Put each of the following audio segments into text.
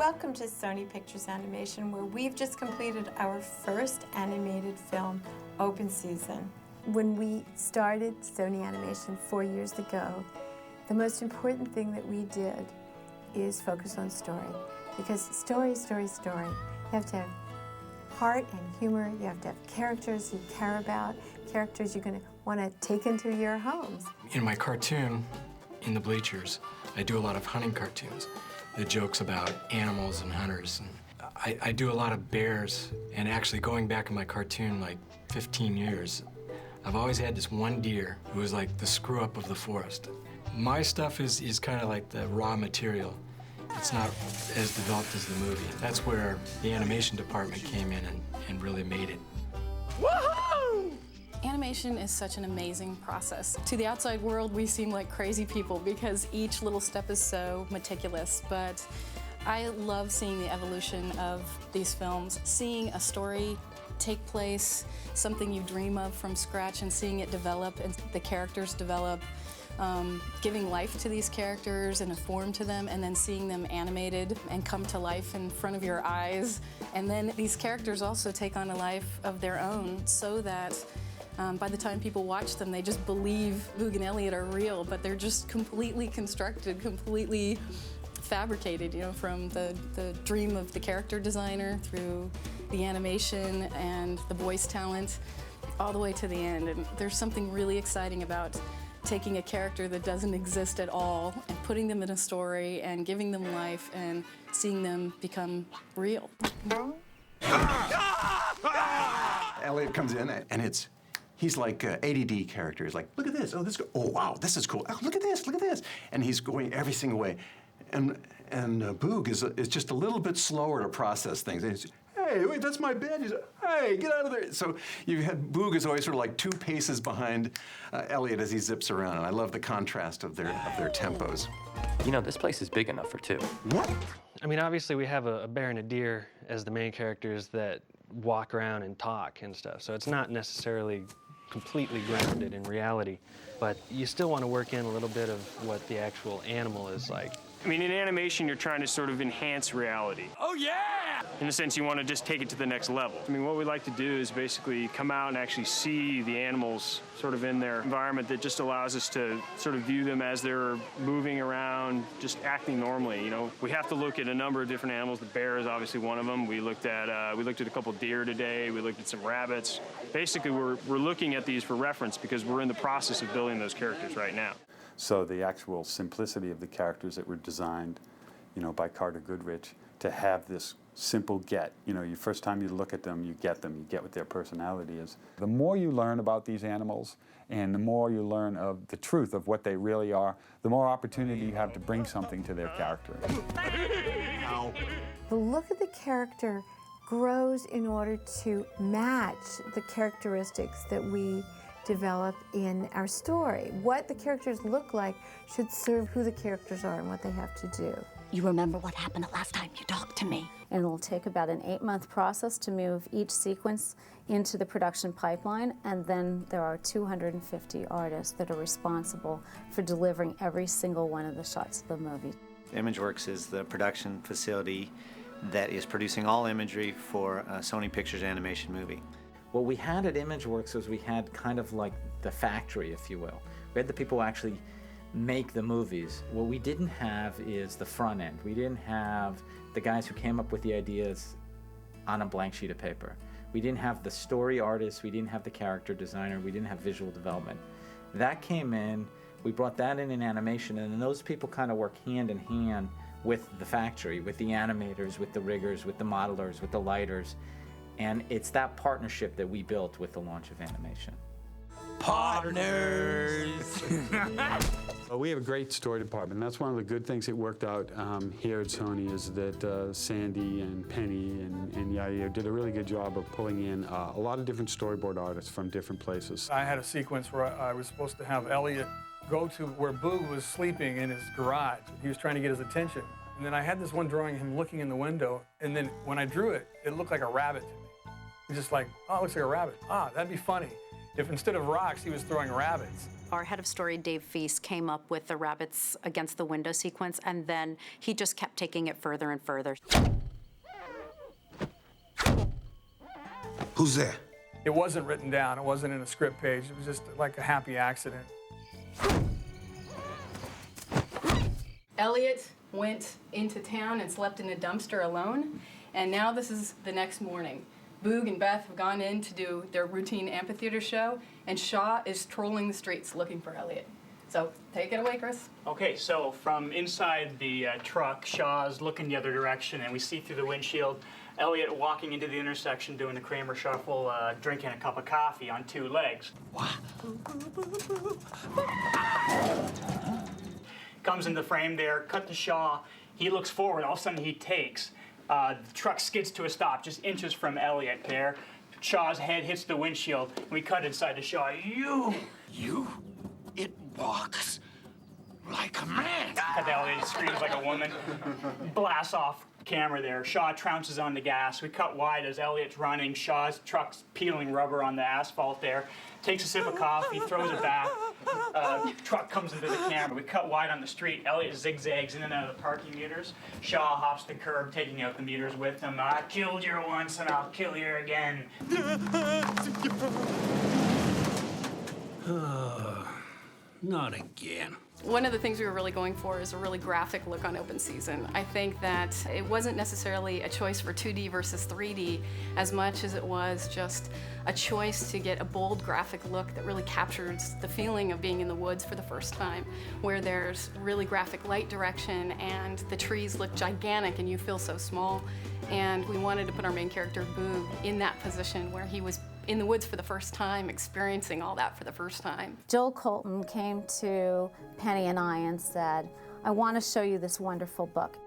Welcome to Sony Pictures Animation, where we've just completed our first animated film, Open Season. When we started Sony Animation 4 years ago, the most important thing that we did is focus on story. Because story. You have to have heart and humor. You have to have characters you care about, characters you're going to want to take into your homes. In my cartoon, in the bleachers, I do a lot of hunting cartoons. The jokes about animals and hunters. And I do a lot of bears, and actually going back in my cartoon like 15 years, I've always had this one deer who was like the screw-up of the forest. My stuff is kind of like the raw material. It's not as developed as the movie. That's where the animation department came in and really made it. Woohoo! Animation is such an amazing process. To the outside world, we seem like crazy people because each little step is so meticulous, but I love seeing the evolution of these films, seeing a story take place, something you dream of from scratch, and seeing it develop and the characters develop, giving life to these characters and a form to them, and then seeing them animated and come to life in front of your eyes. And then these characters also take on a life of their own so that by the time people watch them, they just believe Boog and Elliot are real, but they're just completely constructed, completely fabricated, you know, from the dream of the character designer through the animation and the voice talent, all the way to the end. And there's something really exciting about taking a character that doesn't exist at all and putting them in a story and giving them life and seeing them become real. Elliot comes in and he's like ADD character. He's like, look at this, oh, this, oh, wow, this is cool. Oh, look at this. And he's going every single way. And Boog is just a little bit slower to process things. And he's, hey, wait, that's my bed. He's like, hey, get out of there. So you had Boog is always sort of like 2 paces behind Elliot as he zips around. And I love the contrast of their tempos. You know, this place is big enough for 2. What? I mean, obviously we have a bear and a deer as the main characters that walk around and talk and stuff. So it's not necessarily completely grounded in reality, but you still want to work in a little bit of what the actual animal is like. I mean, in animation, you're trying to sort of enhance reality. Oh, yeah! In a sense, you want to just take it to the next level. I mean, what we like to do is basically come out and actually see the animals sort of in their environment that just allows us to sort of view them as they're moving around, just acting normally, you know. We have to look at a number of different animals. The bear is obviously one of them. We looked at a couple deer today. We looked at some rabbits. Basically, we're looking at these for reference because we're in the process of building those characters right now. So the actual simplicity of the characters that were designed, you know, by Carter Goodrich, to have this simple get. You know, your first time you look at them, you get what their personality is. The more you learn about these animals and the more you learn of the truth of what they really are, the more opportunity you have to bring something to their character. The look of the character grows in order to match the characteristics that we develop in our story. What the characters look like should serve who the characters are and what they have to do. You remember what happened the last time you talked to me? And it'll take about an 8-month process to move each sequence into the production pipeline, and then there are 250 artists that are responsible for delivering every single one of the shots of the movie. ImageWorks is the production facility that is producing all imagery for a Sony Pictures animation movie. What we had at ImageWorks was we had kind of like the factory, if you will. We had the people who actually make the movies. What we didn't have is the front end. We didn't have the guys who came up with the ideas on a blank sheet of paper. We didn't have the story artists. We didn't have the character designer. We didn't have visual development. That came in, we brought that in animation, and then those people kind of work hand in hand with the factory, with the animators, with the riggers, with the modelers, with the lighters. And it's that partnership that we built with the launch of animation. Partners! We have a great story department. That's one of the good things that worked out here at Sony is that Sandy and Penny and Yair did a really good job of pulling in a lot of different storyboard artists from different places. I had a sequence where I was supposed to have Elliot go to where Boog was sleeping in his garage. He was trying to get his attention. And then I had this one drawing of him looking in the window, and then when I drew it, it looked like a rabbit to me. He's just like, oh, it looks like a rabbit. Ah, that'd be funny if instead of rocks, he was throwing rabbits. Our head of story, Dave Feast, came up with the rabbits against the window sequence, and then he just kept taking it further and further. Who's there? It wasn't written down. It wasn't in a script page. It was just like a happy accident. Elliot went into town and slept in a dumpster alone, and now this is the next morning. Boog and Beth have gone in to do their routine amphitheater show, and Shaw is trolling the streets looking for Elliot. So take it away, Chris. Okay, so from inside the truck, Shaw's looking the other direction, and we see through the windshield Elliot walking into the intersection doing the Kramer shuffle, drinking a cup of coffee on 2 legs. Comes into the frame there, cut to Shaw. He looks forward, all of a sudden he takes. The truck skids to a stop, just inches from Elliot there. Shaw's head hits the windshield, and we cut inside to Shaw. You? It walks like a man. Cut to Elliot, screams like a woman. Blasts off camera there. Shaw trounces on the gas. We cut wide as Elliot's running. Shaw's truck's peeling rubber on the asphalt there. Takes a sip of coffee, throws it back. Truck comes into the camera. We cut wide on the street. Elliot zigzags in and out of the parking meters. Shaw hops the curb, taking out the meters with him. I killed you once and I'll kill you again. Not again. One of the things we were really going for is a really graphic look on open season. I think that it wasn't necessarily a choice for 2D versus 3D as much as it was just a choice to get a bold graphic look that really captures the feeling of being in the woods for the first time, where there's really graphic light direction and the trees look gigantic and you feel so small. And we wanted to put our main character, Boog, in that position where he was in the woods for the first time, experiencing all that for the first time. Joel Colton came to Penny and I and said, I want to show you this wonderful book.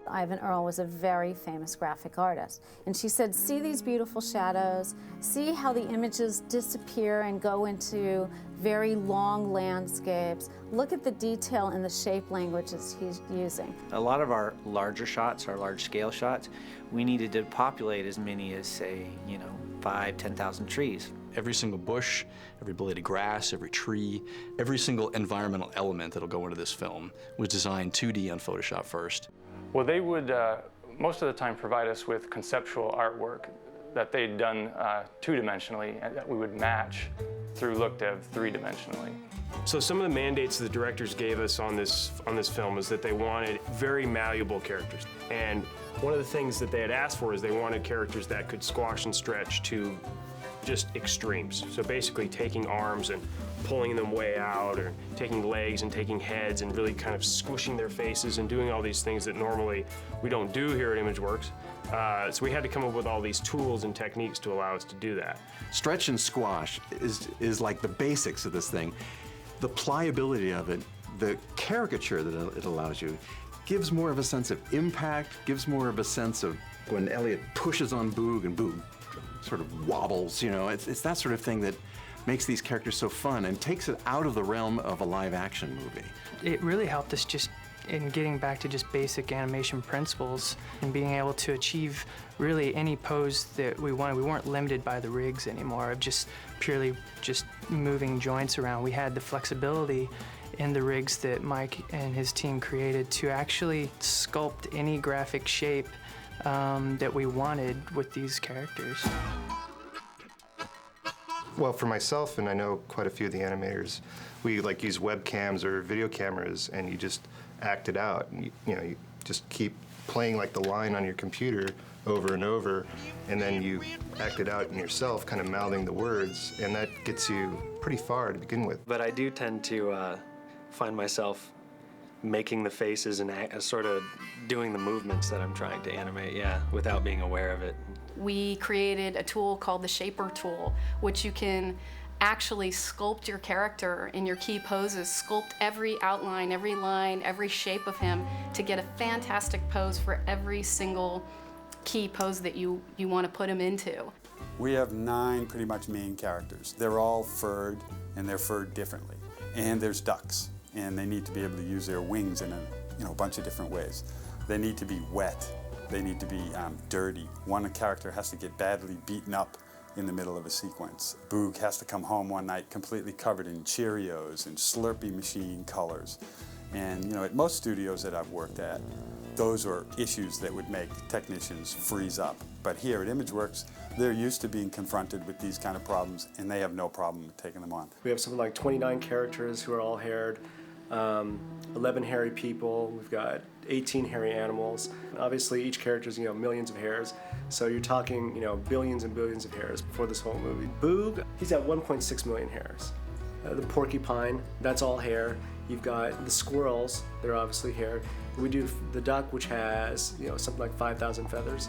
Ivan Earle was a very famous graphic artist. And she said, see these beautiful shadows, see how the images disappear and go into very long landscapes. Look at the detail in the shape languages he's using. A lot of our larger shots, our large scale shots, we needed to populate as many as, say, 5,000, 10,000 trees. Every single bush, every blade of grass, every tree, every single environmental element that'll go into this film was designed 2D on Photoshop first. Well, they would most of the time provide us with conceptual artwork that they'd done 2-dimensionally and that we would match through LookDev 3-dimensionally. So some of the mandates the directors gave us on this film is that they wanted very malleable characters. And one of the things that they had asked for is they wanted characters that could squash and stretch to just extremes. So basically taking arms and pulling them way out, or taking legs and taking heads and really kind of squishing their faces and doing all these things that normally we don't do here at ImageWorks. So we had to come up with all these tools and techniques to allow us to do that. Stretch and squash is like the basics of this thing. The pliability of it, the caricature that it allows you, gives more of a sense of impact, gives more of a sense of when Elliot pushes on Boog and Boog sort of wobbles, it's that sort of thing that makes these characters so fun and takes it out of the realm of a live-action movie. It really helped us just in getting back to just basic animation principles and being able to achieve really any pose that we wanted. We weren't limited by the rigs anymore of just purely just moving joints around. We had the flexibility in the rigs that Mike and his team created to actually sculpt any graphic shape that we wanted with these characters. Well, for myself, and I know quite a few of the animators, we use webcams or video cameras, and you just act it out. And you just keep playing the line on your computer over and over, and then you act it out in yourself, kind of mouthing the words, and that gets you pretty far to begin with. But I do tend to find myself making the faces and sort of doing the movements that I'm trying to animate, without being aware of it. We created a tool called the Shaper tool, which you can actually sculpt your character in your key poses, sculpt every outline, every line, every shape of him to get a fantastic pose for every single key pose that you want to put him into. We have 9 pretty much main characters. They're all furred, and they're furred differently. And there's ducks, and they need to be able to use their wings in a bunch of different ways. They need to be wet. They need to be dirty. One character has to get badly beaten up in the middle of a sequence. Boog has to come home one night completely covered in Cheerios and Slurpee machine colors. And you know, at most studios that I've worked at, those are issues that would make technicians freeze up. But here at ImageWorks, they're used to being confronted with these kind of problems, and they have no problem taking them on. We have something like 29 characters who are all haired, 11 hairy people, we've got 18 hairy animals. Obviously each character's, millions of hairs, so you're talking, billions and billions of hairs for this whole movie. Boog, he's at 1.6 million hairs. The porcupine, that's all hair. You've got the squirrels, they're obviously haired. We do the duck, which has, something like 5,000 feathers.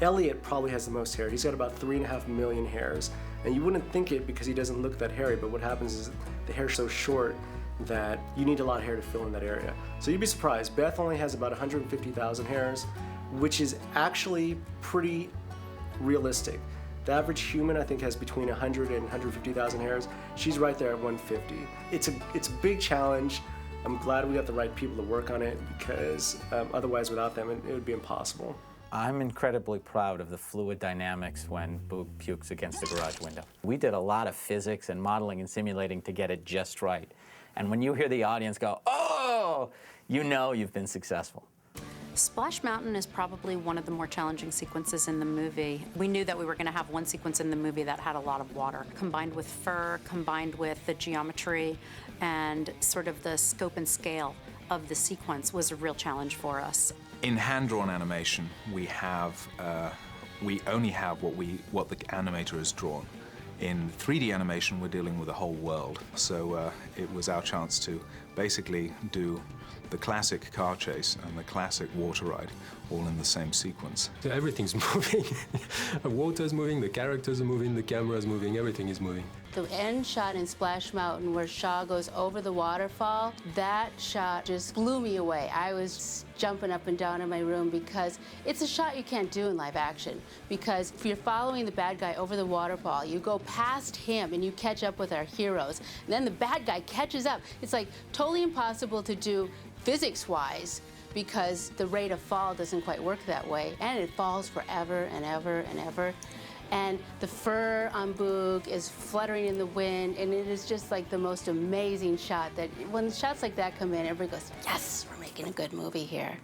Elliot probably has the most hair. He's got about 3.5 million hairs. And you wouldn't think it because he doesn't look that hairy, but what happens is the hair's so short that you need a lot of hair to fill in that area. So you'd be surprised. Beth only has about 150,000 hairs, which is actually pretty realistic. The average human, I think, has between 100 and 150,000 hairs. She's right there at 150. It's a big challenge. I'm glad we got the right people to work on it because otherwise without them it would be impossible. I'm incredibly proud of the fluid dynamics when Boog pukes against the garage window. We did a lot of physics and modeling and simulating to get it just right. And when you hear the audience go, oh, you know you've been successful. Splash Mountain is probably one of the more challenging sequences in the movie. We knew that we were going to have one sequence in the movie that had a lot of water, combined with fur, combined with the geometry, and sort of the scope and scale of the sequence was a real challenge for us. In hand-drawn animation, we only have what the animator has drawn. In 3D animation, we're dealing with a whole world. So it was our chance to basically do the classic car chase and the classic water ride all in the same sequence. So everything's moving. The water's moving, the characters are moving, the camera's moving, everything is moving. The end shot in Splash Mountain where Shaw goes over the waterfall, that shot just blew me away. I was jumping up and down in my room because it's a shot you can't do in live action. Because if you're following the bad guy over the waterfall, you go past him and you catch up with our heroes. And then the bad guy catches up. It's like totally impossible to do physics-wise because the rate of fall doesn't quite work that way. And it falls forever and ever and ever. And the fur on Boog is fluttering in the wind, and it is just like the most amazing shot that when shots like that come in, everybody goes, yes, we're making a good movie here.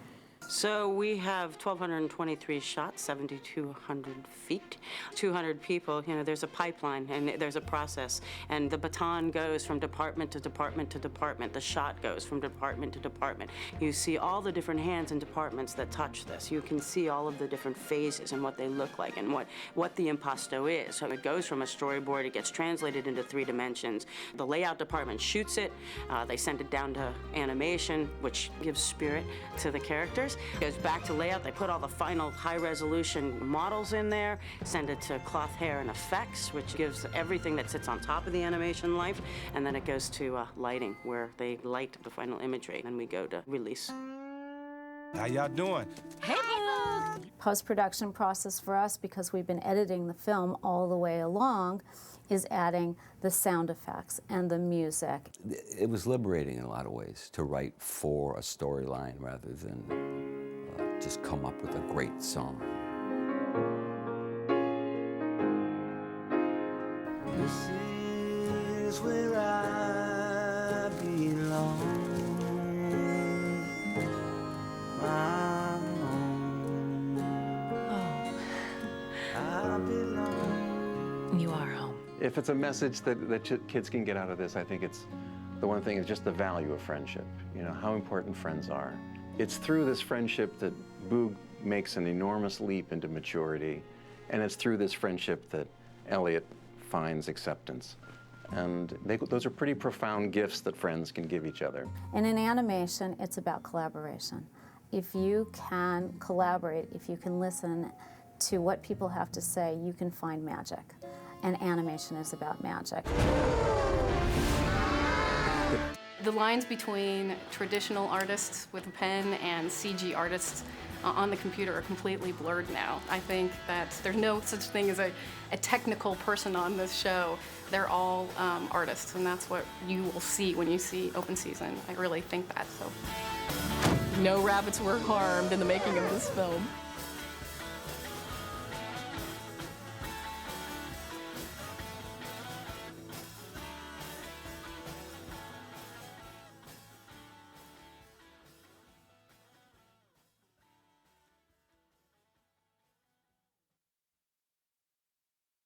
So we have 1,223 shots, 7,200 feet, 200 people. There's a pipeline and there's a process. And the baton goes from department to department to department. The shot goes from department to department. You see all the different hands and departments that touch this. You can see all of the different phases and what they look like and what the impasto is. So it goes from a storyboard, it gets translated into 3 dimensions. The layout department shoots it. They send it down to animation, which gives spirit to the characters. It goes back to layout. They put all the final high-resolution models in there, send it to cloth, hair, and effects, which gives everything that sits on top of the animation life, and then it goes to lighting, where they light the final imagery, and we go to release. How y'all doing? Hey, Boog! Post-production process for us, because we've been editing the film all the way along, is adding the sound effects and the music. It was liberating in a lot of ways to write for a storyline rather than just come up with a great song. This is where I belong. I'm home. I belong. You are home. If it's a message that kids can get out of this, I think it's the one thing is just the value of friendship, how important friends are. It's through this friendship that Boog makes an enormous leap into maturity, and it's through this friendship that Elliot finds acceptance. And those are pretty profound gifts that friends can give each other. And in animation, it's about collaboration. If you can collaborate, if you can listen to what people have to say, you can find magic. And animation is about magic. The lines between traditional artists with a pen and CG artists on the computer are completely blurred now. I think that there's no such thing as a technical person on this show. They're all artists, and that's what you will see when you see Open Season. I really think that. So, no rabbits were harmed in the making of this film.